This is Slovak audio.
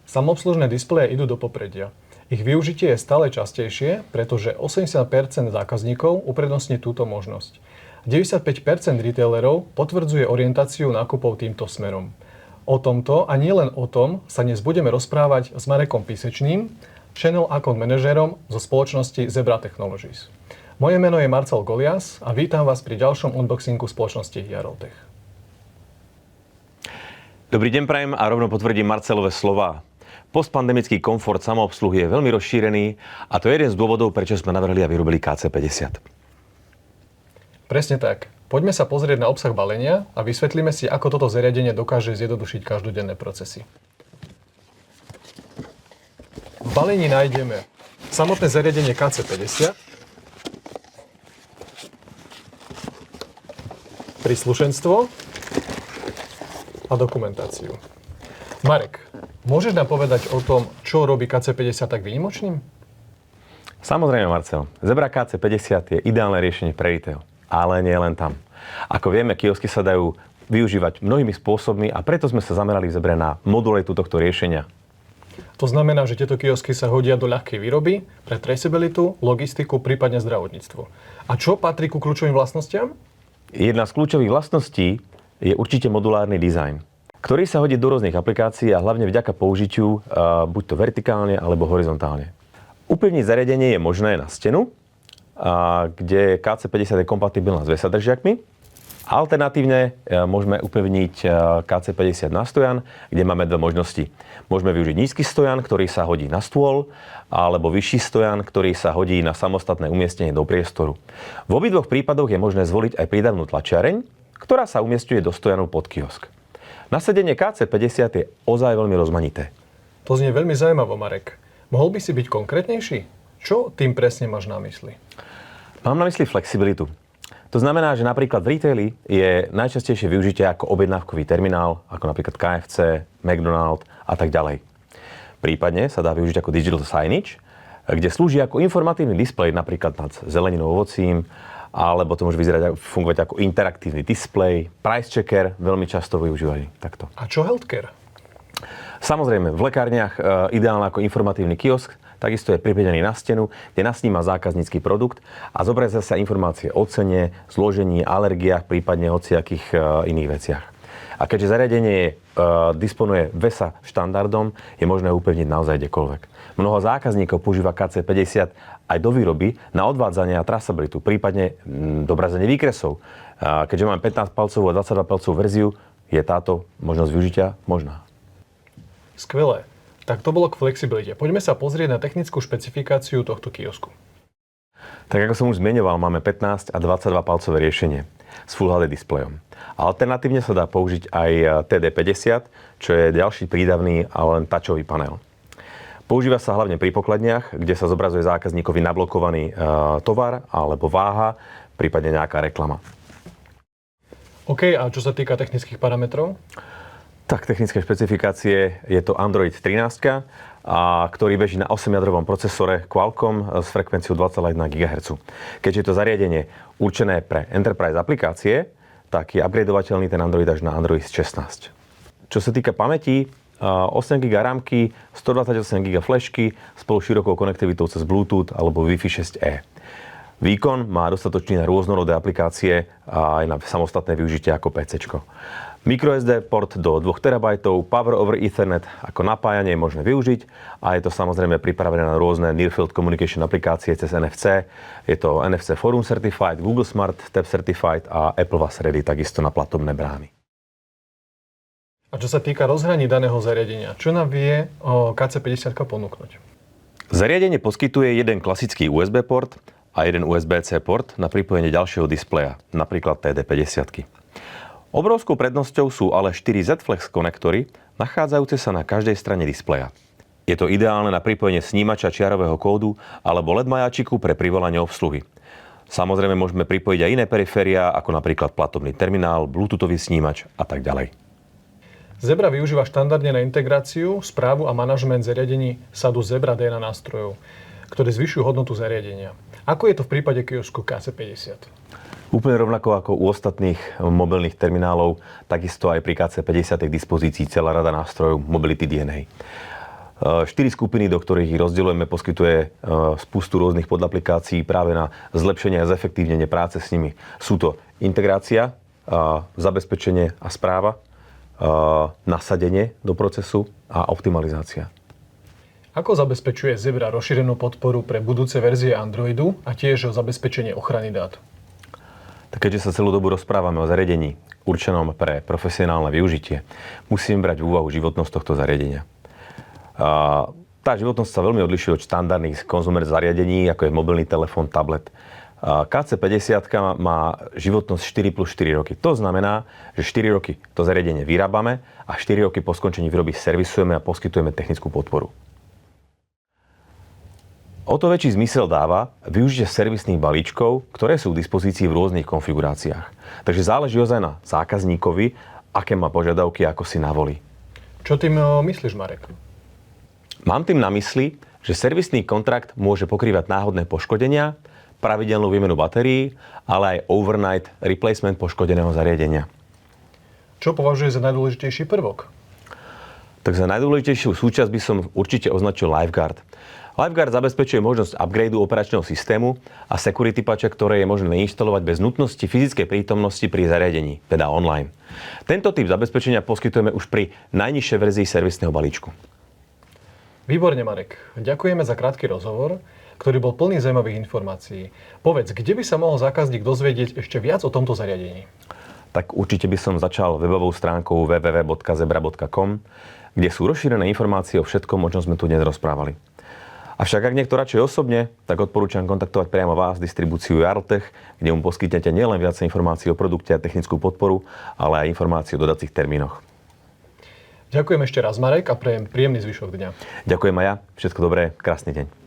Samoobslužné displeje idú do popredia. Ich využitie je stále častejšie, pretože 80% zákazníkov uprednostní túto možnosť. 95% retailerov potvrdzuje orientáciu nákupov týmto smerom. O tomto a nielen o tom sa dnes budeme rozprávať s Marekom Písečným, Channel Account Manažérom zo spoločnosti Zebra Technologies. Moje meno je Marcel Golias a vítam vás pri ďalšom unboxingu spoločnosti Jaroltech. Dobrý deň prajem a rovno potvrdím Marcelové slová. Postpandemický komfort samoobsluhy je veľmi rozšírený a to je jeden z dôvodov, prečo sme navrhli a vyrobili KC50. Presne tak. Poďme sa pozrieť na obsah balenia a vysvetlíme si, ako toto zariadenie dokáže zjednodušiť každodenné procesy. V balení nájdeme samotné zariadenie KC50, príslušenstvo a dokumentáciu. Marek, môžeš nám povedať o tom, čo robí KC50 tak výnimočným? Samozrejme, Marcel. Zebra KC50 je ideálne riešenie pre retail. Ale nie len tam. Ako vieme, kiosky sa dajú využívať mnohými spôsobmi a preto sme sa zamerali v Zebre na modularitu tohto riešenia. To znamená, že tieto kiosky sa hodia do ľahkej výroby, pre traceabilitu, logistiku, prípadne zdravotníctvo. A čo patrí ku kľúčovým vlastnostiam? Jedna z kľúčových vlastností je určite modulárny dizajn, ktorý sa hodí do rôznych aplikácií a hlavne vďaka použitiu buď to vertikálne alebo horizontálne. Upevniť zariadenie je možné na stenu, kde KC50 je kompatibilná s vesadržiakmi. Alternatívne môžeme upevniť KC50 na stojan, kde máme dve možnosti. Môžeme využiť nízky stojan, ktorý sa hodí na stôl, alebo vyšší stojan, ktorý sa hodí na samostatné umiestnenie do priestoru. V obidvoch prípadoch je možné zvoliť aj prídavnú tlačiareň, ktorá sa umiestňuje do stojanu pod kiosk. Nasadenie KC50 je ozaj veľmi rozmanité. To znie veľmi zaujímavo, Marek. Mohol by si byť konkrétnejší? Čo tým presne máš na mysli? Mám na mysli flexibilitu. To znamená, že napríklad v retaili je najčastejšie využitie ako objednávkový terminál, ako napríklad KFC, McDonald's a tak ďalej. Prípadne sa dá využiť ako digital signage, kde slúži ako informatívny displej napríklad nad zeleninou, ovocím, alebo to môže fungovať ako interaktívny displej, price checker, veľmi často využívaný takto. A čo healthcare? Samozrejme, v lekárniach ideálne ako informatívny kiosk, takisto je pripojený na stenu, kde nasníma zákaznícky produkt a zobrazia sa informácie o cene, zložení, alergiách, prípadne hociakých iných veciach. A keďže zariadenie disponuje VESA štandardom, je možné upevniť naozaj kdekoľvek. Mnoho zákazníkov používa KC50 aj do výroby na odvádzanie a traceabilitu, prípadne dobrazenie výkresov. Keďže máme 15-palcovú a 22-palcovú verziu, je táto možnosť využitia možná. Skvelé. Tak to bolo k flexibilite. Poďme sa pozrieť na technickú špecifikáciu tohto kiosku. Tak ako som už zmieňoval, máme 15 a 22 palcové riešenie s Full HD displejom. Alternatívne sa dá použiť aj TD50, čo je ďalší prídavný, ale len touchový panel. Používa sa hlavne pri pokladniach, kde sa zobrazuje zákazníkovi nablokovaný tovar alebo váha, prípadne nejaká reklama. OK, a čo sa týka technických parametrov? Tak, technické špecifikácie je to Android 13, ktorý beží na 8-jadrovom procesore Qualcomm s frekvenciou 2,1 GHz. Keďže je to zariadenie určené pre enterprise aplikácie, tak je upgradeovateľný ten Android až na Android 16. Čo sa týka pamäti, 8 GB rámky, 128 GB flashky spolu širokou konektivitou cez Bluetooth alebo Wi-Fi 6E. Výkon má dostatočný na rôznorodé aplikácie a aj na samostatné využitie ako PCčko. MicroSD port do 2 TB, Power over Ethernet ako napájanie je možné využiť a je to samozrejme pripravené na rôzne Near Field Communication aplikácie cez NFC. Je to NFC Forum Certified, Google Smart Tap Certified a Apple Was Ready takisto na platobné brány. A čo sa týka rozhraní daného zariadenia, čo nám vie KC50 ponúknuť? Zariadenie poskytuje jeden klasický USB port a jeden USB-C port na pripojenie ďalšieho displeja, napríklad TD50. Obrovskou prednosťou sú ale 4 Z-Flex konektory, nachádzajúce sa na každej strane displeja. Je to ideálne na pripojenie snímača čiarového kódu alebo LED majáčiku pre privolanie obsluhy. Samozrejme môžeme pripojiť aj iné periféria, ako napríklad platobný terminál, bluetoothový snímač a tak ďalej. Zebra využíva štandardne na integráciu, správu a manažment zariadení sadu Zebra DNA nástrojov, ktoré zvyšujú hodnotu zariadenia. Ako je to v prípade kiosku KC50? Úplne rovnako ako u ostatných mobilných terminálov, takisto aj pri KC50 je k dispozícii celá rada nástrojov Mobility DNA. 4 skupiny, do ktorých ich rozdeľujeme, poskytuje spustu rôznych podaplikácií práve na zlepšenie a zefektívnenie práce s nimi. Sú to integrácia, zabezpečenie a správa, nasadenie do procesu a optimalizácia. Ako zabezpečuje Zebra rozšírenú podporu pre budúce verzie Androidu a tiež zabezpečenie ochrany dát? Tak keďže sa celú dobu rozprávame o zariadení určenom pre profesionálne využitie, musíme brať v úvahu životnosť tohto zariadenia. Tá životnosť sa veľmi odlišuje od štandardných konzumer zariadení, ako je mobilný telefón, tablet. KC50 má životnosť 4 plus 4 roky. To znamená, že 4 roky to zariadenie vyrábame a 4 roky po skončení výroby servisujeme a poskytujeme technickú podporu. O to väčší zmysel dáva využitie servisných balíčkov, ktoré sú k dispozícii v rôznych konfiguráciách. Takže záleží ozaj na zákazníkovi, aké má požiadavky, ako si navolí. Čo tým myslíš, Marek? Mám tým na mysli, že servisný kontrakt môže pokrývať náhodné poškodenia, pravidelnú výmenu batérií, ale aj overnight replacement poškodeného zariadenia. Čo považuje za najdôležitejší prvok? Tak za najdôležitejšiu súčasť by som určite označil LifeGuard. LifeGuard zabezpečuje možnosť upgradeu operačného systému a security patcha, ktoré je možné inštalovať bez nutnosti fyzickej prítomnosti pri zariadení, teda online. Tento typ zabezpečenia poskytujeme už pri najnižšej verzii servisného balíčku. Výborne, Marek. Ďakujeme za krátky rozhovor, ktorý bol plný zaujímavých informácií. Povedz, kde by sa mohol zákazník dozvedieť ešte viac o tomto zariadení? Tak určite by som začal webovou stránkou www.zebra.com, kde sú rozšírené informácie o všetkom, o čom sme tu dnes rozprávali. Avšak ak niekto radšej osobne, tak odporúčam kontaktovať priamo vás, distribúciu Jarltech, kde mu poskytnete nielen viac informácií o produkte a technickú podporu, ale aj informácií o dodacích termínoch. Ďakujem ešte raz, Marek, a prajem príjemný zvyšok dňa. Ďakujem aj ja. Všetko dobré, krásny deň.